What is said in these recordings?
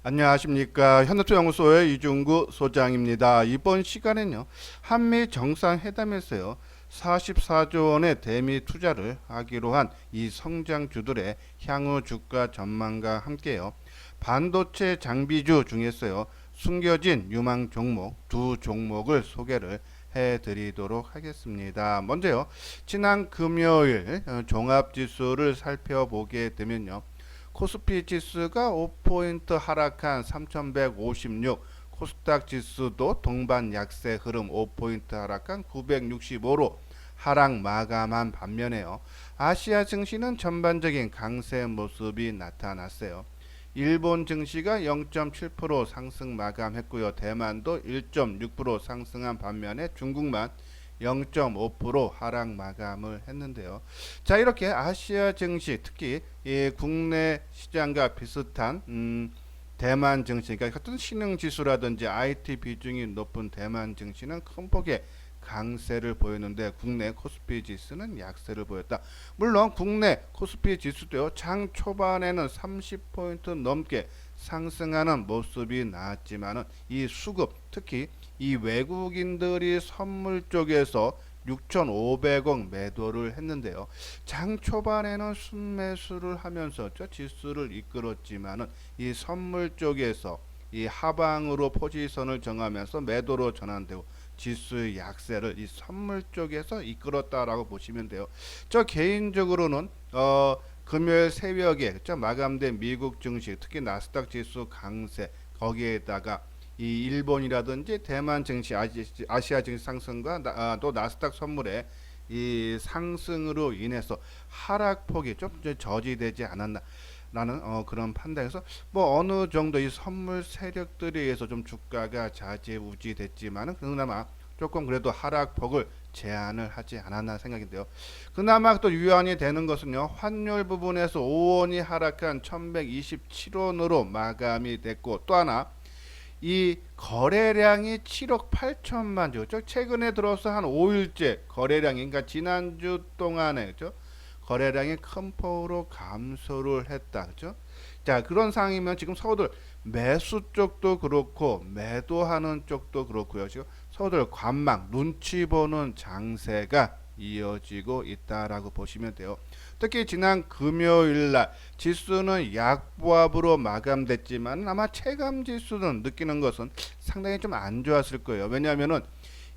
안녕하십니까. 현대투자연구소의 이중구 소장입니다. 이번 시간에는요, 한미 정상회담에서요, 44조 원의 대미 투자를 하기로 한 이 성장주들의 향후 주가 전망과 함께요, 반도체 장비주 중에서요, 숨겨진 유망 종목 두 종목을 소개를 해드리도록 하겠습니다. 먼저요, 지난 금요일 종합지수를 살펴보게 되면요, 코스피 지수가 5포인트 하락한 3156, 코스닥 지수도 동반 약세 흐름 5포인트 하락한 965로 하락 마감한 반면에요, 아시아 증시는 전반적인 강세 모습이 나타났어요. 일본 증시가 0.7% 상승 마감했고요. 대만도 1.6% 상승한 반면에 중국만 0.5% 하락 마감을 했는데요. 자, 이렇게 아시아 증시, 특히 이 국내 시장과 비슷한 대만 증시, 그러니까 같은 신흥 지수라든지 IT 비중이 높은 대만 증시는 큰 폭의 강세를 보였는데, 국내 코스피 지수는 약세를 보였다. 물론 국내 코스피 지수도요, 장 초반에는 30포인트 넘게 상승하는 모습이 나왔지만은 이 수급, 특히 이 외국인들이 선물 쪽에서 6,500억 매도를 했는데요. 장 초반에는 순매수를 하면서 저 지수를 이끌었지만은 이 선물 쪽에서 이 하방으로 포지션을 정하면서 매도로 전환되고 지수의 약세를 이 선물 쪽에서 이끌었다라고 보시면 돼요. 저 개인적으로는 금요일 새벽에 그쵸? 마감된 미국 증시, 특히 나스닥 지수 강세, 거기에다가 이 일본이라든지 대만 증시, 아시아 증시 상승과 또 나스닥 선물의 이 상승으로 인해서 하락폭이 좀 저지되지 않았나 라는 그런 판단에서 뭐 어느 정도 이 선물 세력들에 의해서 좀 주가가 좌지우지 됐지만은 그나마 조금 그래도 하락폭을 제한을 하지 않았나 생각인데요. 그나마 또 유안이 되는 것은요, 환율 부분에서 5원이 하락한 1127원으로 마감이 됐고, 또 하나 이 거래량이 7억 8천만 주, 최근에 들어서 한 5일째 거래량이, 그러니까 지난주 동안에 그죠? 거래량이 큰 폭으로 감소를 했다. 그죠? 자, 그런 상황이면 지금 서들 매수 쪽도 그렇고 매도하는 쪽도 그렇고요. 지금 서들 관망 눈치 보는 장세가 이어지고 있다라고 보시면 돼요. 특히 지난 금요일 날 지수는 약보합으로 마감됐지만 아마 체감 지수는 느끼는 것은 상당히 좀 안 좋았을 거예요. 왜냐하면은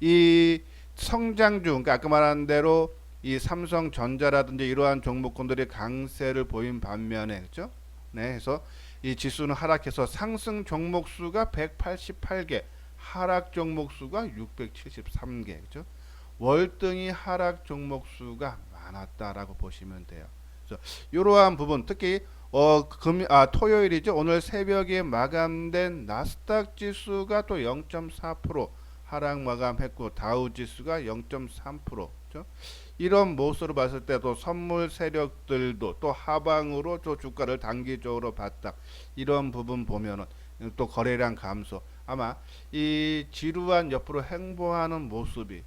이 성장주, 그러니까 아까 말한 대로 이 삼성전자라든지 이러한 종목군들이 강세를 보인 반면에 그죠? 네, 그래서 이 지수는 하락해서 상승 종목 수가 188개, 하락 종목 수가 673개, 그죠? 월등히 하락 종목 수가 많았다라고 보시면 돼요. 그래서 이러한 부분, 특히 토요일이죠. 오늘 새벽에 마감된 나스닥 지수가 또 0.4% 하락 마감했고, 다우 지수가 0.3%. 그렇죠? 이런 모습으로 봤을 때도 선물 세력들도 또 하방으로 또 주가를 단기적으로 봤다. 이런 부분 보면은 또 거래량 감소. 아마 이 지루한 옆으로 행보하는 모습이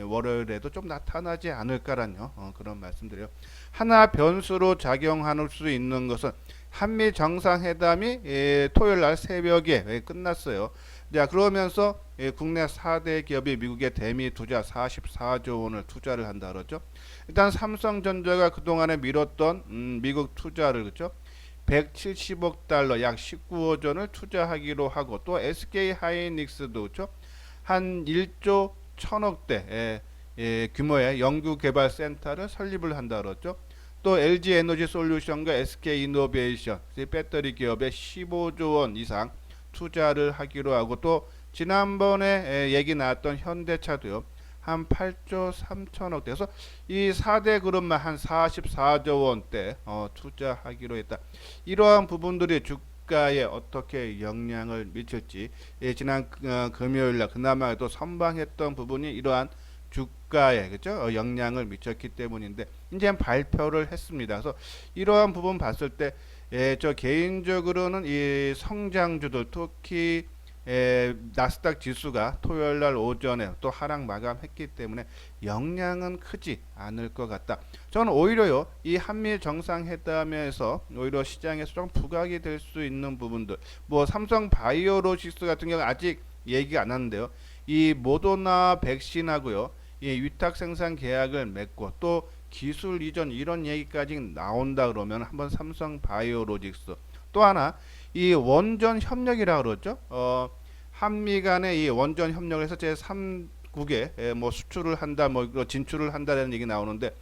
월요일에도 좀 나타나지 않을까라는 그런 말씀드려요. 하나 변수로 작용할 수 있는 것은 한미 정상회담이 토요일 날 새벽에 끝났어요. 자, 그러면서 국내 4대 기업이 미국의 대미 투자 44조 원을 투자를 한다 그러죠. 일단 삼성전자가 그동안에 미뤘던 미국 투자를 그죠? 170억 달러 약 19억 원을 투자하기로 하고, 또 SK 하이닉스도 그렇죠? 한 1조 1000억대 규모의 연구 개발 센터를 설립을 한다 그랬죠. 또 LG 에너지 솔루션과 SK 이노베이션 배터리 기업에 15조 원 이상 투자를 하기로 하고, 또 지난번에 얘기 나왔던 현대차도요. 한 8조 3천억 대에서 이 4대 그룹만 한 44조 원대 투자하기로 했다. 이러한 부분들이 주가에 어떻게 영향을 미칠지, 지난 금요일날 그나마 또 선방했던 부분이 이러한 주가에 그죠? 영향을 미쳤기 때문인데 이제 발표를 했습니다. 그래서 이러한 부분 봤을 때 저 개인적으로는 이 성장주들, 특히 나스닥 지수가 토요일날 오전에 또 하락 마감했기 때문에 영향은 크지 않을 것 같다. 저는 오히려요 이 한미 정상회담에서 오히려 시장에서 좀 부각이 될 수 있는 부분들, 뭐 삼성 바이오로직스 같은 경우 아직 얘기가 안 하는데요. 이 모더나 백신하고요 이 위탁 생산 계약을 맺고 또 기술 이전 이런 얘기까지 나온다 그러면 한번 삼성 바이오로직스, 또 하나 이 원전 협력이라 그러죠. 한미 간의 이 원전 협력을 해서 제3국에 뭐 수출을 한다, 뭐 진출을 한다라는 얘기 나오는데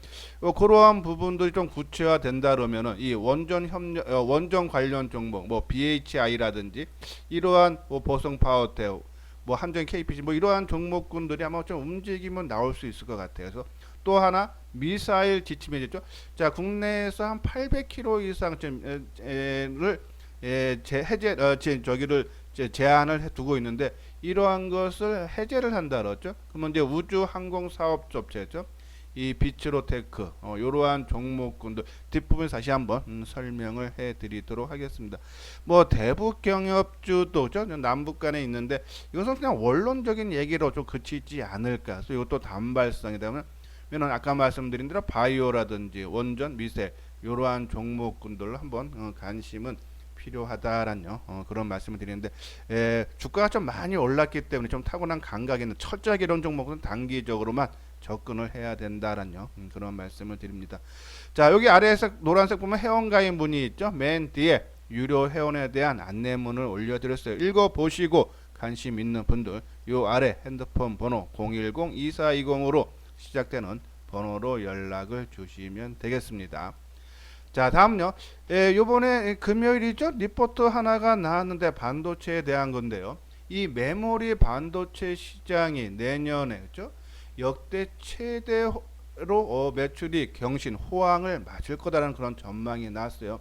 그러한 부분들이 좀 구체화된다 그러면은 이 원전 협력, 원전 관련 종목, 뭐 BHI라든지 이러한 뭐 보성 파워텍, 뭐 한전 KPC, 뭐 이러한 종목군들이 아마 좀 움직이면 나올 수 있을 것 같아요. 그래서 또 하나 미사일 지침이죠. 자, 국내에서 한 800km 이상을 해제 저기를 제한을 두고 있는데 이러한 것을 해제를 한다 그랬죠. 그러면 이제 우주 항공 사업 업체죠. 이 비츠로테크 이러한 종목군들 뒷부분 다시 한번 설명을 해드리도록 하겠습니다. 뭐 대북 경협주도죠. 남북 간에 있는데 이것은 그냥 원론적인 얘기로 좀 그치지 않을까. 그래서 이것도 단발성이 되면 아까 말씀드린 대로 바이오라든지 원전, 미세 이러한 종목군들로 한번 관심은 필요하다라는 그런 말씀을 드리는데 주가가 좀 많이 올랐기 때문에 좀 타고난 감각이 있는 철저하게 이런 종목은 단기적으로만 접근을 해야 된다라는 그런 말씀을 드립니다. 자, 여기 아래에서 노란색 보면 회원가입 문의 있죠. 맨 뒤에 유료 회원에 대한 안내문을 올려드렸어요. 읽어보시고 관심 있는 분들 요 아래 핸드폰 번호 010-2420으로 시작되는 번호로 연락을 주시면 되겠습니다. 자, 다음요. 요번에 금요일이죠. 리포트 하나가 나왔는데 반도체에 대한 건데요. 이 메모리 반도체 시장이 내년에 그죠? 역대 최대로 매출이 경신 호황을 맞을 거다라는 그런 전망이 나왔어요.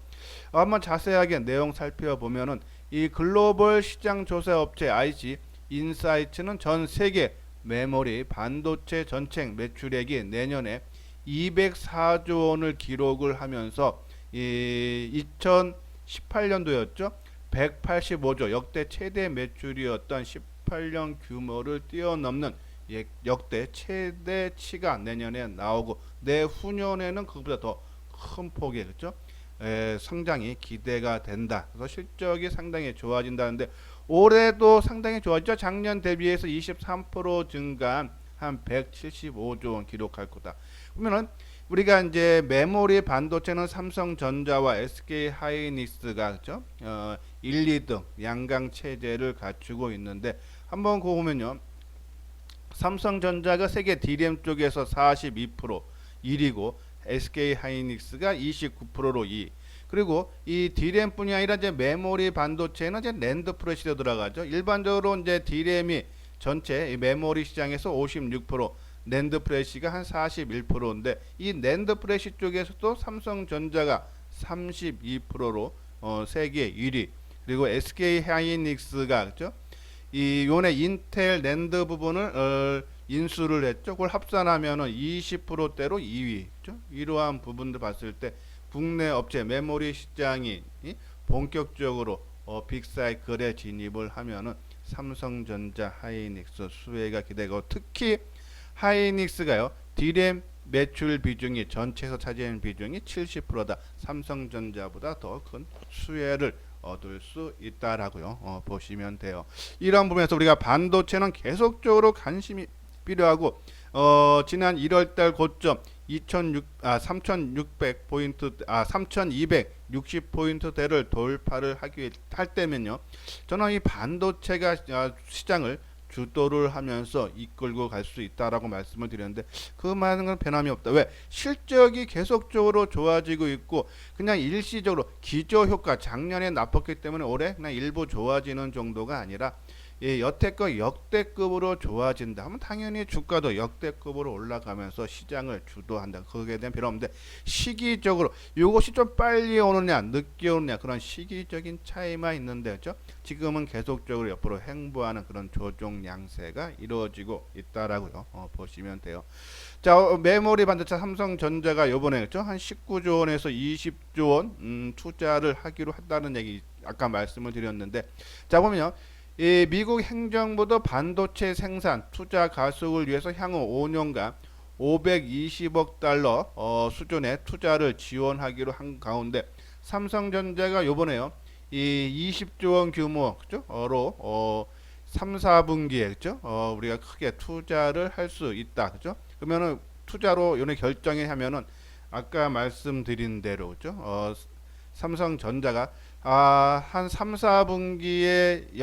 한번 자세하게 내용 살펴보면은 이 글로벌 시장 조사 업체 IC 인사이츠는 전 세계 메모리 반도체 전체 매출액이 내년에 204조 원을 기록을 하면서 이 2018년도였죠. 185조 역대 최대 매출이었던 18년 규모를 뛰어넘는 역대 최대치가 내년에 나오고 내후년에는 그보다 더 큰 폭의 그렇죠? 성장이 기대가 된다. 그래서 실적이 상당히 좋아진다는데 올해도 상당히 좋아졌죠. 작년 대비해서 23% 증가한 한 175조 원 기록할 거다. 그러면은 우리가 이제 메모리 반도체는 삼성전자와 SK 하이닉스가 그렇죠? 1, 2등 양강 체제를 갖추고 있는데 한번 그거 보면요. 삼성전자가 세계 DRAM 쪽에서 42% 1위고 SK 하이닉스가 29%로 2위. 그리고 이 DRAM뿐이 아니라 이제 메모리 반도체는 이제 낸드 프레시로 들어가죠. 일반적으로 이제 DRAM이 전체 메모리 시장에서 56%, 낸드 프레시가 한 41%인데 이 낸드 프레시 쪽에서도 삼성전자가 32%로 세계 1위. 그리고 SK 하이닉스가 그렇죠? 이 요번에 인텔 낸드 부분을 인수를 했죠. 그걸 합산하면은 20%대로 2위. 그렇죠? 이러한 부분들 봤을 때 국내 업체 메모리 시장이 본격적으로 빅사이클에 진입을 하면은 삼성전자, 하이닉스 수혜가 기대고 특히 하이닉스가요. D램 매출 비중이 전체에서 차지하는 비중이 70%다. 삼성전자보다 더 큰 수혜를 얻을 수 있다라고요. 보시면 돼요. 이런 부분에서 우리가 반도체는 계속적으로 관심이 필요하고 지난 1월달 고점 3600 포인트 3260 포인트대를 돌파를 할 때면요. 저는 이 반도체가 시장을 주도를 하면서 이끌고 갈 수 있다라고 말씀을 드렸는데 그 말은 건 변함이 없다. 왜? 실적이 계속적으로 좋아지고 있고 그냥 일시적으로 기저 효과 작년에 나빴기 때문에 올해 그냥 일부 좋아지는 정도가 아니라 여태껏 역대급으로 좋아진다 하면 당연히 주가도 역대급으로 올라가면서 시장을 주도한다. 거기에 대한 필요 없는데 시기적으로 이것이 좀 빨리 오느냐 늦게 오느냐 그런 시기적인 차이만 있는데 그렇죠? 지금은 계속적으로 옆으로 행보하는 그런 조정 양세가 이루어지고 있다라고요. 보시면 돼요. 자, 메모리 반도체 삼성전자가 이번에 그렇죠? 한 19조 원에서 20조 원 투자를 하기로 했다는 얘기 아까 말씀을 드렸는데 자 보면요. 미국 행정부도 반도체 생산 투자 가속을 위해서 향후 5년간 520억 달러 수준의 투자를 지원하기로 한 가운데 삼성전자가 요번에요. 이 20조 원 규모 그죠?로 3, 4분기에 그죠? 우리가 크게 투자를 할 수 있다. 그죠? 그러면은 투자로 요네 결정이 하면은 아까 말씀드린 대로 그죠? 삼성전자가 한 3, 4분기에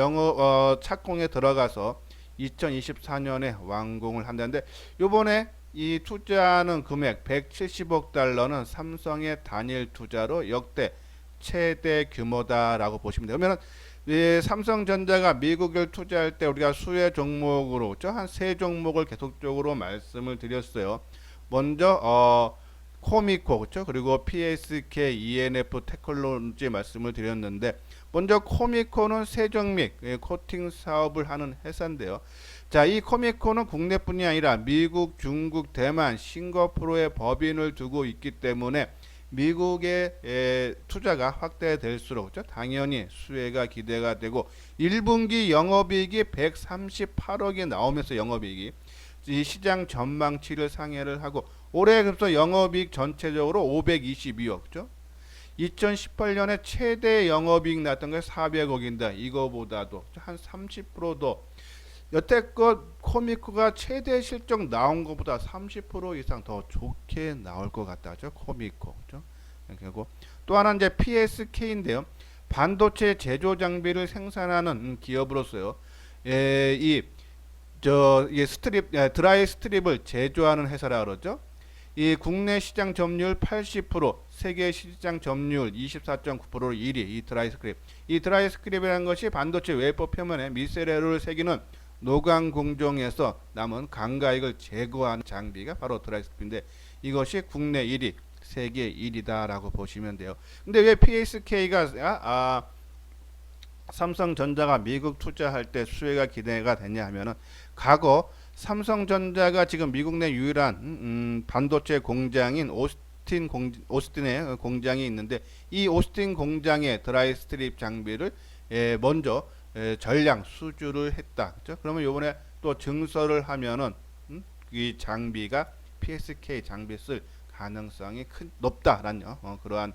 착공에 들어가서 2024년에 완공을 한다는데 요번에 이 투자하는 금액 170억 달러는 삼성의 단일 투자로 역대 최대 규모다라고 보시면 돼요. 그러면 삼성전자가 미국을 투자할 때 우리가 수혜 종목으로 한 세 종목을 계속적으로 말씀을 드렸어요. 먼저 코미코 그렇죠? 그리고 PSK, ENF 테크놀로지 말씀을 드렸는데 먼저 코미코는 세정 및 코팅 사업을 하는 회사인데요. 자, 이 코미코는 국내뿐이 아니라 미국, 중국, 대만, 싱가포르에 법인을 두고 있기 때문에 미국의 투자가 확대될수록 그렇죠? 당연히 수혜가 기대가 되고 1분기 영업이익이 138억이 나오면서 영업이익이 이 시장 전망치를 상회를 하고 올해 그래서 영업이익 전체적으로 522억 그죠? 2018년에 최대 영업이익 났던 게 400억인데 이거보다도 한 30%더 여태껏 코미코가 최대 실적 나온 것보다 30% 이상 더 좋게 나올 것 같다죠. 코미코 그죠? 그리고 또 하나 이제 PSK인데요. 반도체 제조 장비를 생산하는 기업으로서요. 이 스트립 드라이 스트립을 제조하는 회사라 그러죠. 이 국내 시장 점유율 80%, 세계 시장 점유율 24.9%로 1위 이 드라이 스크립. 이 드라이 스크립이라는 것이 반도체 웨이퍼 표면에 미세레로를 새기는 노광 공정에서 남은 강가액을 제거하는 장비가 바로 드라이 스크립인데 이것이 국내 1위, 세계 1위다라고 보시면 돼요. 근데 왜 PSK가 삼성전자가 미국 투자할 때 수혜가 기대가 되냐 하면은 과거 삼성전자가 지금 미국 내 유일한 반도체 공장인 오스틴에 공장이 있는데 이 오스틴 공장에 드라이 스트립 장비를 먼저 전량 수주를 했다. 그렇죠? 그러면 요번에 또 증설을 하면은 이 장비가 PSK 장비 쓸 가능성이 높다라는 그러한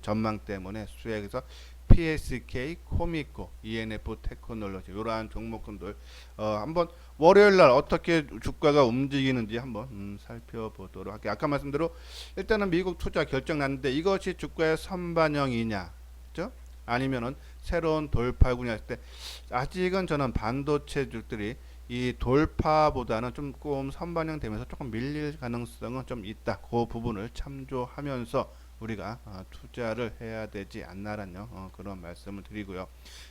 전망 때문에 수혜에서 PSK, 코미코, ENF 테크놀로지 이러한 종목군들 한번 월요일날 어떻게 주가가 움직이는지 한번 살펴보도록 할게요. 아까 말씀대로 일단은 미국 투자 결정 났는데 이것이 주가의 선반영이냐, 그죠? 아니면은 새로운 돌파구냐 할 때 아직은 저는 반도체주들이 이 돌파보다는 조금 선반영 되면서 조금 밀릴 가능성은 좀 있다. 그 부분을 참조하면서 우리가 투자를 해야 되지 않나라는 그런 말씀을 드리고요.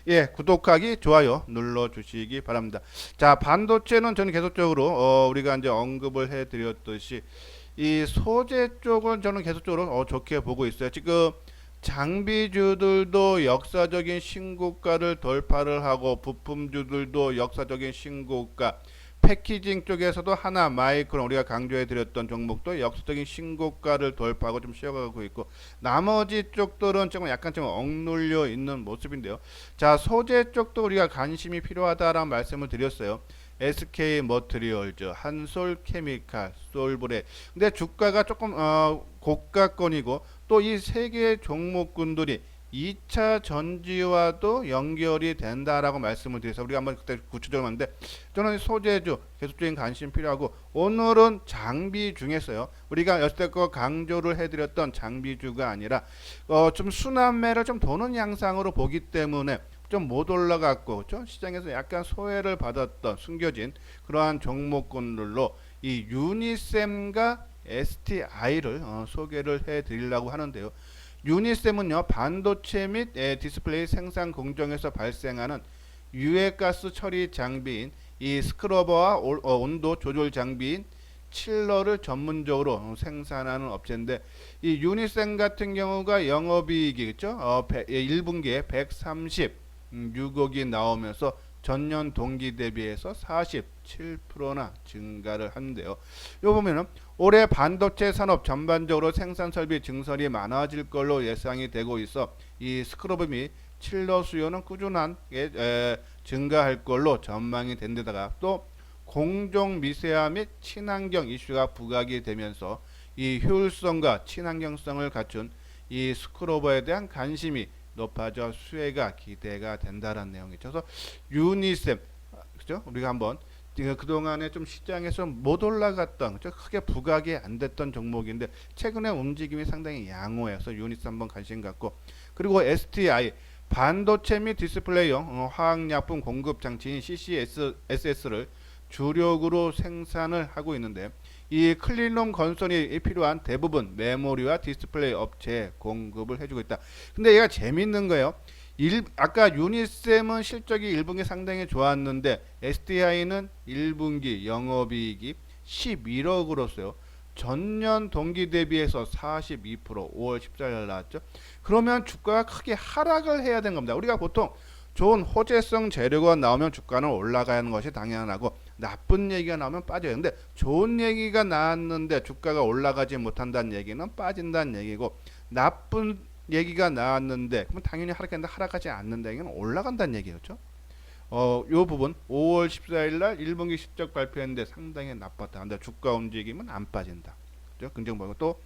예, 구독하기, 좋아요 눌러 주시기 바랍니다. 자, 반도체는 저는 계속적으로 우리가 이제 언급을 해 드렸듯이 이 소재 쪽은 저는 계속적으로 좋게 보고 있어요. 지금 장비주들도 역사적인 신고가를 돌파를 하고 부품주들도 역사적인 신고가, 패키징 쪽에서도 하나 마이크론 우리가 강조해 드렸던 종목도 역사적인 신고가를 돌파하고 좀 쉬어가고 있고 나머지 쪽들은 조금 약간 좀 억눌려 있는 모습인데요. 자, 소재 쪽도 우리가 관심이 필요하다라는 말씀을 드렸어요. SK 머티리얼즈, 한솔 케미칼, 솔브레. 근데 주가가 조금 고가권이고 또 이 세 개의 종목군들이 2차 전지와도 연결이 된다라고 말씀을 드려서 우리가 한번 그때 구체적으로 봤는데 저는 소재주 계속적인 관심 필요하고 오늘은 장비 중에서요 우리가 여태껏 강조를 해드렸던 장비주가 아니라 좀 순환매를 좀 도는 양상으로 보기 때문에 좀 못 올라갔고 그렇죠? 시장에서 약간 소외를 받았던 숨겨진 그러한 종목군들로 이 유니셈과 STI를 소개를 해드리려고 하는데요. 유니셈은요 반도체 및 디스플레이 생산 공정에서 발생하는 유해가스 처리 장비인 이 스크러버와 온도 조절 장비인 칠러를 전문적으로 생산하는 업체인데 이 유니셈 같은 경우가 영업이익이 그죠? 1분기에 136억이 나오면서 전년 동기 대비해서 47%나 증가를 하는데요. 요 보면은 올해 반도체 산업 전반적으로 생산 설비 증설이 많아질 걸로 예상이 되고 있어 이 스크러브 및 칠러 수요는 꾸준하게 증가할 걸로 전망이 된 데다가 또 공정 미세화 및 친환경 이슈가 부각이 되면서 이 효율성과 친환경성을 갖춘 이 스크로버에 대한 관심이 높아져 수혜가 기대가 된다는 내용이죠. 그래서 유니셈, 그죠? 우리가 한번 그동안에 좀 시장에서 못 올라갔던, 그죠? 크게 부각이 안 됐던 종목인데 최근에 움직임이 상당히 양호해서 유니셈 한번 관심 갖고, 그리고 STI 반도체 및 디스플레이용 화학약품 공급 장치인 CCSS를 주력으로 생산을 하고 있는데, 이 클린룸 건설이 필요한 대부분 메모리와 디스플레이 업체에 공급을 해주고 있다. 근데 얘가 재밌는 거예요. 아까 유니셈은 실적이 1분기 상당히 좋았는데 SDI는 1분기 영업이익이 11억으로서요. 전년 동기 대비해서 42% 5월 14일 나왔죠. 그러면 주가가 크게 하락을 해야 되는 겁니다. 우리가 보통 좋은 호재성 재료가 나오면 주가는 올라가는 것이 당연하고 나쁜 얘기가 나오면 빠져요. 근데 좋은 얘기가 나왔는데 주가가 올라가지 못한다는 얘기는 빠진다는 얘기고, 나쁜 얘기가 나왔는데 그러면 당연히 하락했는데 하락하지 않는다는 얘기는 올라간다는 얘기였죠. 요 부분 5월 14일 날 1분기 실적 발표했는데 상당히 나빴다. 근데 주가 움직임은 안 빠진다. 그죠? 긍정보고 또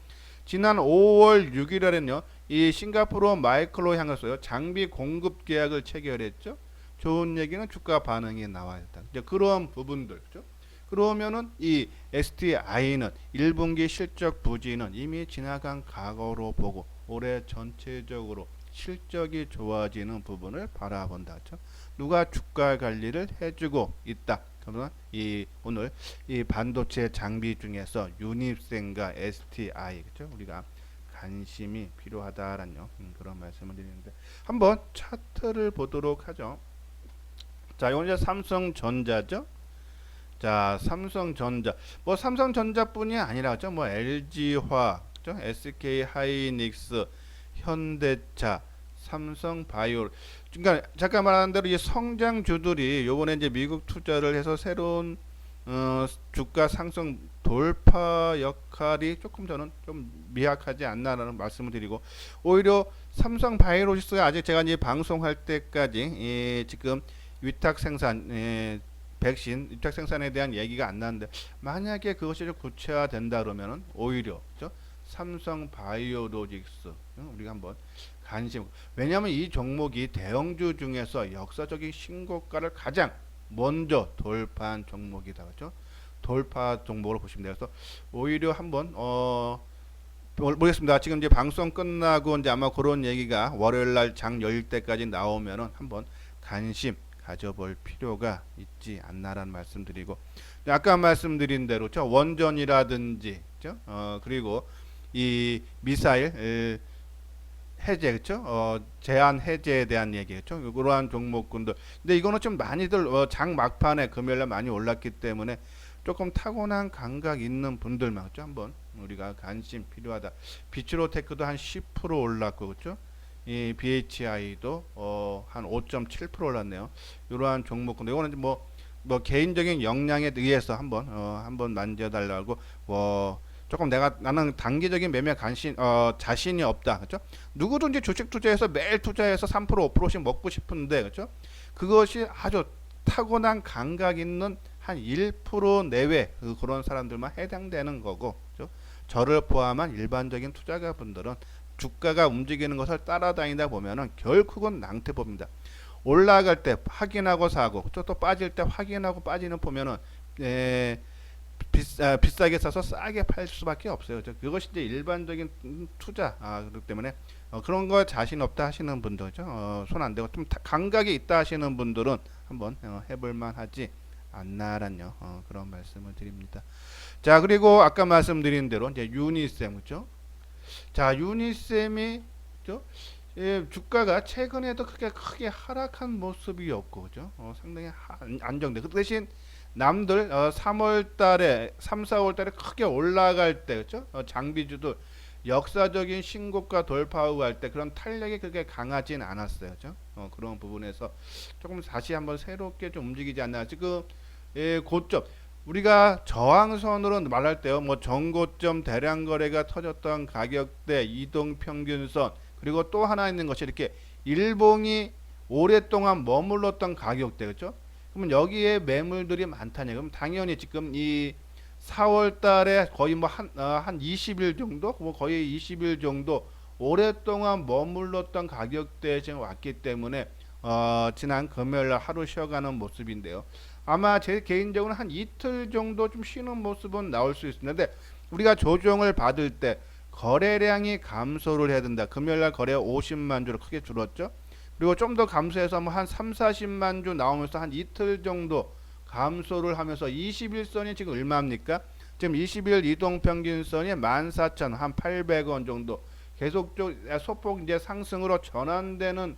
지난 5월 6일에는요. 이 싱가포르 마이크로 향해서요. 장비 공급 계약을 체결했죠. 좋은 얘기는 주가 반응이 나와야 된다. 이제 그런 부분들. 그죠? 그러면은 이 STI는 1분기 실적 부진은 이미 지나간 과거로 보고 올해 전체적으로 실적이 좋아지는 부분을 바라본다. 그렇죠? 누가 주가 관리를 해주고 있다. 그러면 이 오늘 이 반도체 장비 중에서 유니셈과 STI, 그렇죠? 우리가 관심이 필요하다라는 그런 말씀을 드리는데, 한번 차트를 보도록 하죠. 자, 이건 이제 삼성전자죠. 자, 삼성전자, 뭐 삼성전자뿐이 아니라 그죠? 뭐 LG화, 그죠? SK하이닉스, 현대차, 삼성바이오. 그러니까 잠깐 말한 대로 이 성장주들이 요번에 이제 미국 투자를 해서 새로운 주가 상승 돌파 역할이 조금 저는 좀 미약하지 않나라는 말씀을 드리고, 오히려 삼성바이오로직스가 아직 제가 이제 방송할 때까지 지금 위탁 생산 백신 위탁 생산에 대한 얘기가 안 나는데, 만약에 그것이 좀 구체화된다 그러면은 오히려 그죠? 삼성바이오로직스 우리가 한번 관심. 왜냐하면 이 종목이 대형주 중에서 역사적인 신고가를 가장 먼저 돌파한 종목이다. 그렇죠? 돌파 종목으로 보시면 돼요. 그래서 오히려 한번 모르겠습니다. 지금 이제 방송 끝나고 이제 아마 그런 얘기가 월요일 날 장 열릴 때까지 나오면은 한번 관심 가져볼 필요가 있지 않나라는 말씀드리고, 아까 말씀드린 대로 그렇죠? 원전이라든지 그렇죠? 그리고 이 미사일 해제, 그렇죠? 제한 해제에 대한 얘기, 그렇죠? 그러한 종목군들. 근데 이거는 좀 많이들 장 막판에 금요일날 많이 올랐기 때문에 조금 타고난 감각 있는 분들만, 그렇죠? 한번 우리가 관심 필요하다. 비츠로테크도 한 10% 올랐고, 그렇죠? 이 BHI도 한 5.7% 올랐네요. 이러한 종목군들. 이거는 뭐 개인적인 역량에 의해서 한번 만져달라고 조금 나는 단기적인 매매 자신이 없다. 그렇죠? 누구든지 주식 투자해서 매일 투자해서 3% 5%씩 먹고 싶은데, 그렇죠? 그것이 아주 타고난 감각 있는 한 1% 내외 그런 사람들만 해당되는 거고, 그렇죠? 저를 포함한 일반적인 투자가분들은 주가가 움직이는 것을 따라다니다 보면은 결국은 낭패봅니다. 올라갈 때 확인하고 사고, 또 빠질 때 확인하고 빠지는 보면은 비싸게 사서 싸게 팔 수밖에 없어요. 그것이 이제 일반적인 투자 그렇기 때문에 그런 거 자신 없다 하시는 분들죠. 손 안 대고 좀 감각이 있다 하시는 분들은 한번 해볼만 하지 않나라는 그런 말씀을 드립니다. 자, 그리고 아까 말씀드린 대로 이제 유니셈, 그렇죠? 자, 유니셈이 그렇죠? 주가가 최근에도 크게 하락한 모습이 없고, 그죠? 상당히 안정돼. 그 대신 남들 3월 달에 3, 4월 달에 크게 올라갈 때, 그죠? 장비주도 역사적인 신고가 돌파하고 할 때 그런 탄력이 그렇게 강하진 않았어요. 그죠? 그런 부분에서 조금 다시 한번 새롭게 좀 움직이지 않나. 지금 고점 우리가 저항선으로 말할 때요, 뭐 전고점 대량 거래가 터졌던 가격대, 이동평균선, 그리고 또 하나 있는 것이 이렇게 일봉이 오랫동안 머물렀던 가격대, 그렇죠? 그러면 여기에 매물들이 많다냐? 그럼 당연히 지금 이 4월 달에 거의 뭐 한 20일 정도, 뭐 거의 20일 정도 오랫동안 머물렀던 가격대에 지금 왔기 때문에 지난 금요일 날 하루 쉬어가는 모습인데요. 아마 제 개인적으로 한 이틀 정도 좀 쉬는 모습은 나올 수 있는데, 우리가 조정을 받을 때 거래량이 감소를 해야 된다. 금요일 날 거래 50만 주로 크게 줄었죠. 그리고 좀 더 감소해서 뭐 한 3, 40만 주 나오면서 한 이틀 정도 감소를 하면서 21선이 지금 얼마입니까? 지금 20일 이동평균선이 14,800원 정도 계속적 소폭 이제 상승으로 전환되는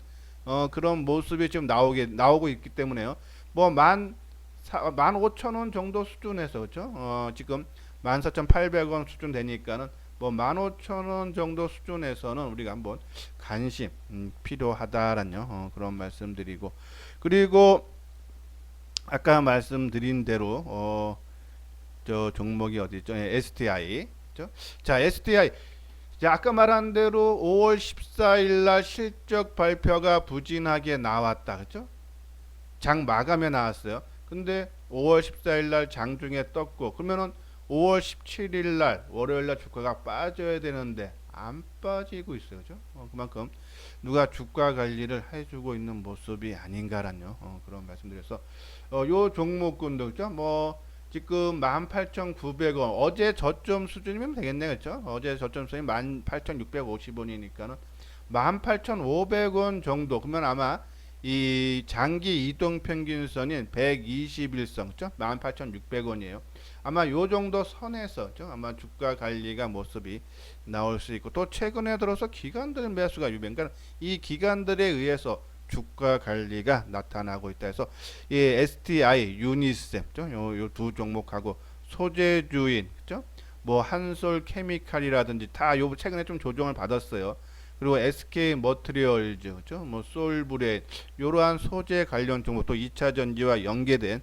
그런 모습이 지금 나오고 있기 때문에요. 뭐 15,000원 정도 수준에서 그렇죠? 지금 14,800원 수준 되니까는 뭐 15,000원 정도 수준에서는 우리가 한번 관심 필요하다라는 그런 말씀드리고, 그리고 아까 말씀드린 대로 저 종목이 어디 있죠? STI. 그렇죠? 자, STI. 자, 아까 말한 대로 5월 14일 날 실적 발표가 부진하게 나왔다. 그렇죠? 장 마감에 나왔어요. 근데 5월 14일 날 장중에 떴고, 그러면은 5월 17일 날 월요일 날 주가가 빠져야 되는데 안 빠지고 있어요. 그죠? 그만큼 누가 주가 관리를 해주고 있는 모습이 아닌가라는 그런 말씀드려서 요 종목군도 그죠? 뭐 지금 18,900원 어제 저점 수준이면 되겠네요. 그죠? 어제 저점 수준이 18,650원이니까는 18,500원 정도. 그러면 아마 이 장기 이동 평균선인 121선, 그죠? 18,600원이에요. 아마 요 정도 선에서, 그죠? 아마 주가 관리가 모습이 나올 수 있고, 또 최근에 들어서 기관들 매수가 유행, 그러니까 이 기관들에 의해서 주가 관리가 나타나고 있다 해서 이 STI, 유니셈, 요 두 종목하고 소재주인, 그죠? 뭐 한솔 케미칼이라든지 다 요 최근에 좀 조정을 받았어요. 그리고 SK 머트리얼즈, 그죠? 뭐 솔브레인, 이러한 소재 관련 종목, 또 2차 전지와 연계된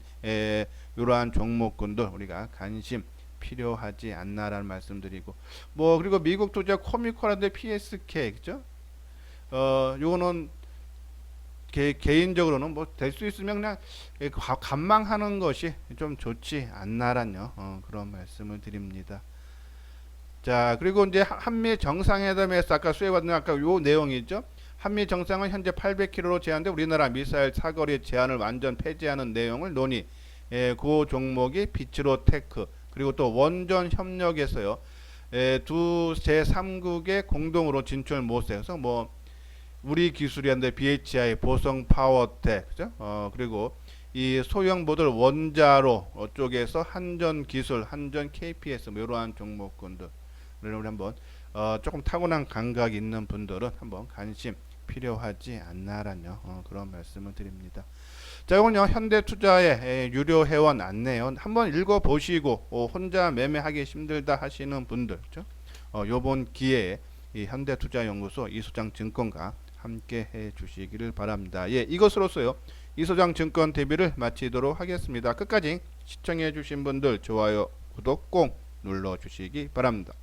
이러한 종목군들 우리가 관심 필요하지 않나라는 말씀드리고, 뭐 그리고 미국 투자 코미코라든지 PSK, 그죠? 요거는 개인적으로는 뭐 될 수 있으면 그냥 관망하는 것이 좀 좋지 않나라는 그런 말씀을 드립니다. 자, 그리고 이제 한미 정상회담에서 아까 수혜받는 아까 요 내용이죠. 한미 정상은 현재 800km로 제한돼 우리나라 미사일 사거리 제한을 완전 폐지하는 내용을 논의. 그 종목이 비츠로 테크, 그리고 또 원전 협력에서요. 두 제3국의 공동으로 진출 모색해서 뭐 우리 기술이 한데 BHI, 보성 파워텍, 그죠? 그리고 이 소형 모델 원자로 쪽에서 한전 기술, 한전 KPS 뭐 이러한 종목군들 우리 한번 조금 타고난 감각이 있는 분들은 한번 관심 필요하지 않나라는 그런 말씀을 드립니다. 자, 이건요 현대투자의 유료 회원 안내요. 한번 읽어보시고 혼자 매매하기 힘들다 하시는 분들, 그렇죠? 요번 기회에 이 현대투자연구소 이소장 증권가 함께 해주시기를 바랍니다. 예, 이것으로서요 이소장 증권 대비를 마치도록 하겠습니다. 끝까지 시청해주신 분들 좋아요, 구독 꼭 눌러주시기 바랍니다.